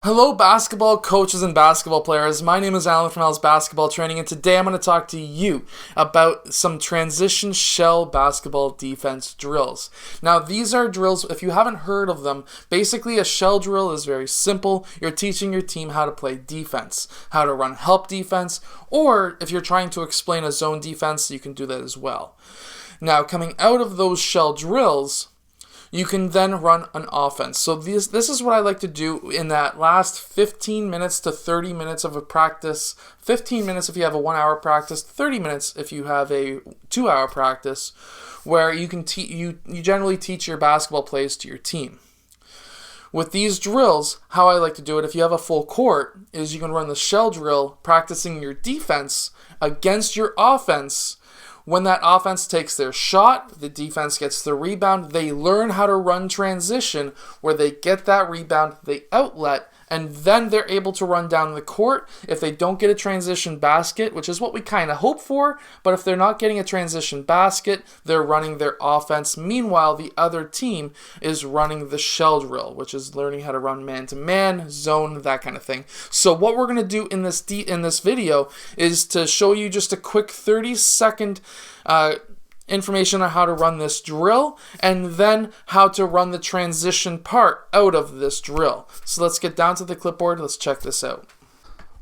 Hello, basketball coaches and basketball players. My name is Alan from Al's Basketball Training, and today I'm going to talk to you about some transition shell basketball defense drills. Now, these are drills, if you haven't heard of them, basically a shell drill is very simple. You're teaching your team how to play defense, how to run help defense, or if you're trying to explain a zone defense, you can do that as well. Now, coming out of those shell drills, you can then run an offense. So this is what I like to do in that last 15 minutes to 30 minutes of a practice. 15 minutes if you have a 1 hour practice, 30 minutes if you have a 2 hour practice, where you can you generally teach your basketball plays to your team. With these drills, how I like to do it, if you have a full court, is you can run the shell drill practicing your defense against your offense. When that offense takes their shot, the defense gets the rebound, they learn how to run transition where they get that rebound, they outlet, and then they're able to run down the court. If they don't get a transition basket, which is what we kind of hope for, but if they're not getting a transition basket, they're running their offense. Meanwhile, the other team is running the shell drill, which is learning how to run man-to-man, zone, that kind of thing. So what we're going to do in this video is to show you just a quick 30-second information on how to run this drill, and then how to run the transition part out of this drill. So let's get down to the clipboard. Let's check this out.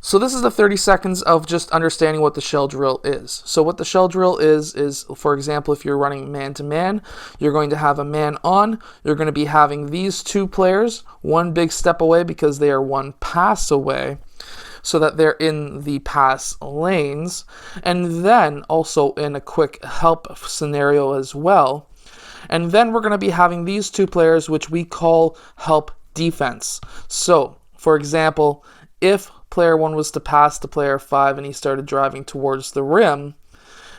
So this is the 30 seconds of just understanding what the shell drill is. So what the shell drill is for example, if you're running man-to-man, you're going to have a man on. You're going to be having these two players one big step away because they are one pass away, so that they're in the pass lanes, and then also in a quick help scenario as well. And then we're going to be having these two players, which we call help defense. So, for example, if player 1 was to pass to player 5 and he started driving towards the rim,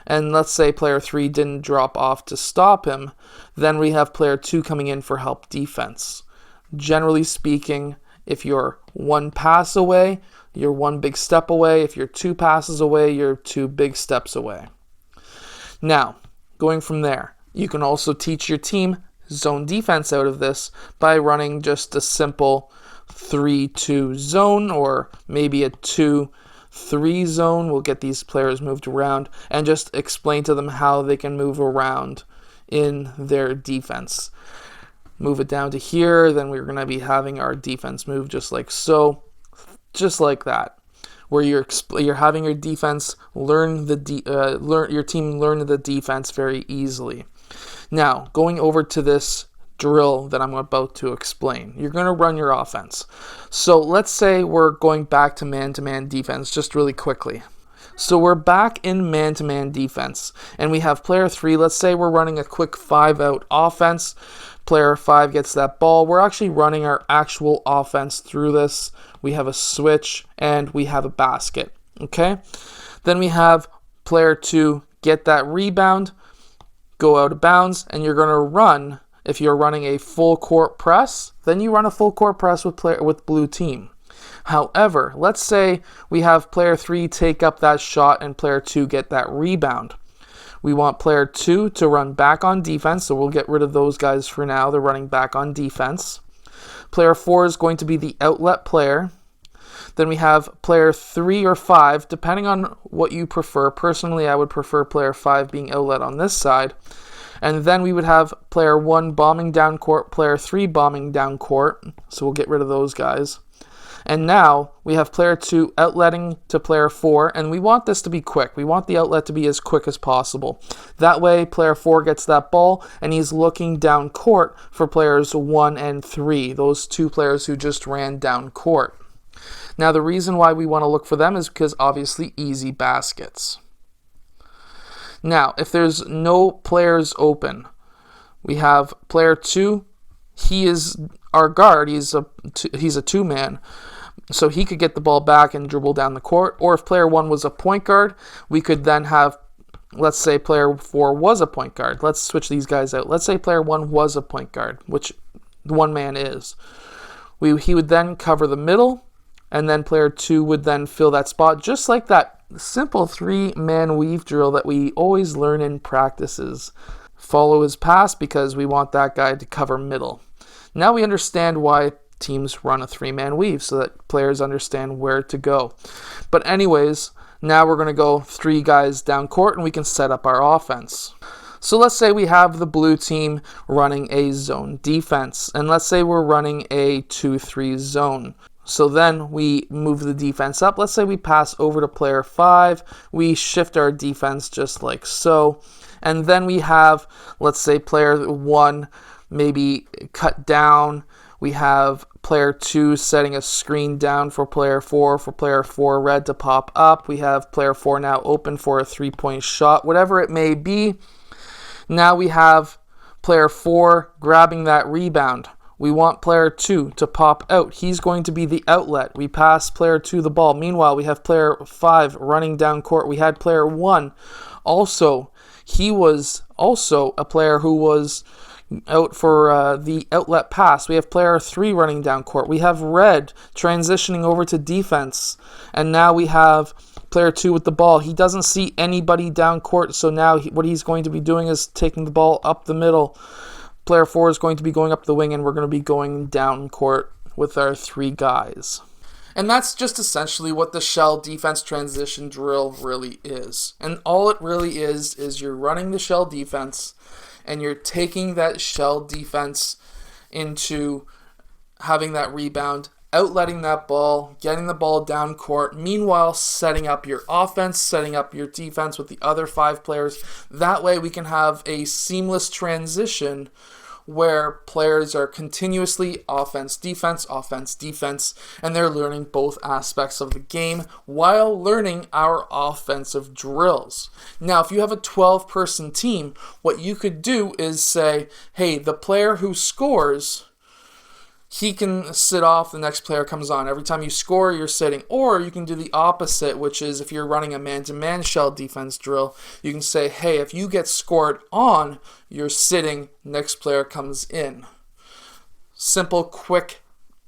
and let's say player 3 didn't drop off to stop him, then we have player 2 coming in for help defense. Generally speaking, if you're one pass away, you're one big step away. If you're two passes away, you're two big steps away. Now, going from there, you can also teach your team zone defense out of this by running just a simple 3-2 zone, or maybe a 2-3 zone. We'll get these players moved around and just explain to them how they can move around in their defense. Move it down to here, then we're going to be having our defense move just like so. Just like that, where you're having your defense learn your team learn the defense very easily. Now, going over to this drill that I'm about to explain, you're going to run your offense. So let's say we're going back to man-to-man defense just really quickly. So we're back in man-to-man defense, and we have player 3. Let's say we're running a quick 5-out offense. Player 5 gets that ball. We're actually running our actual offense through this. We have a switch and we have a basket. Okay? Then we have player 2 get that rebound, go out of bounds, and you're going to run. If you're running a full court press, then you run a full court press with blue team. However, let's say we have player 3 take up that shot and player 2 get that rebound. We want player 2 to run back on defense, so we'll get rid of those guys for now. They're running back on defense. Player 4 is going to be the outlet player. Then we have player 3 or 5, depending on what you prefer. Personally, I would prefer player 5 being outlet on this side. And then we would have player 1 bombing down court, player 3 bombing down court. So we'll get rid of those guys. And now we have player 2 outletting to player 4, and we want this to be quick. We want the outlet to be as quick as possible. That way, player 4 gets that ball, and he's looking down court for players 1 and 3, those two players who just ran down court. Now, the reason why we want to look for them is because obviously easy baskets. Now, if there's no players open, we have player 2. He is our guard. He's a 2-man. So he could get the ball back and dribble down the court. Or if player 1 was a point guard, we could then have, let's say player 4 was a point guard. Let's switch these guys out. Let's say player 1 was a point guard, which the 1-man is. He would then cover the middle, and then player 2 would then fill that spot, just like that simple 3-man weave drill that we always learn in practices. Follow his pass because we want that guy to cover middle. Now we understand why teams run a 3-man weave so that players understand where to go. But anyways, now we're going to go 3 guys down court and we can set up our offense. So let's say we have the blue team running a zone defense, and let's say we're running a 2-3 zone. So then we move the defense up. Let's say we pass over to player 5. We shift our defense just like so. And then we have, let's say, player 1 maybe cut down. We have player 2 setting a screen down for player 4 red to pop up. We have player 4 now open for a 3-point shot, whatever it may be. Now we have player 4 grabbing that rebound. We want player 2 to pop out. He's going to be the outlet. We pass player 2 the ball. Meanwhile, we have player 5 running down court. We had player 1 also. He was also a player who was out for the outlet pass. We have player 3 running down court. We have red transitioning over to defense. And now we have player 2 with the ball. He doesn't see anybody down court, so now what he's going to be doing is taking the ball up the middle. Player 4 is going to be going up the wing, and we're going to be going down court with our 3 guys. And that's just essentially what the shell defense transition drill really is. And all it really is you're running the shell defense, and you're taking that shell defense into having that rebound, outletting that ball, getting the ball down court, meanwhile setting up your offense, setting up your defense with the other 5 players. That way we can have a seamless transition where players are continuously offense, defense, and they're learning both aspects of the game while learning our offensive drills. Now, if you have a 12-person team, what you could do is say, hey, the player who scores, he can sit off, the next player comes on. Every time you score, you're sitting. Or you can do the opposite, which is if you're running a man-to-man shell defense drill, you can say, hey, if you get scored on, you're sitting, next player comes in. Simple, quick,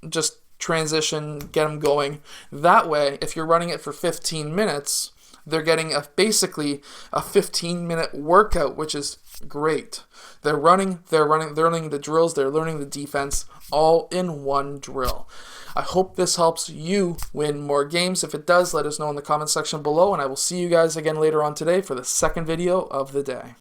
just transition, get them going. That way, if you're running it for 15 minutes, they're getting basically a 15-minute workout, which is great. They're learning the drills, they're learning the defense, all in one drill. I hope this helps you win more games. If it does, let us know in the comment section below, and I will see you guys again later on today for the second video of the day.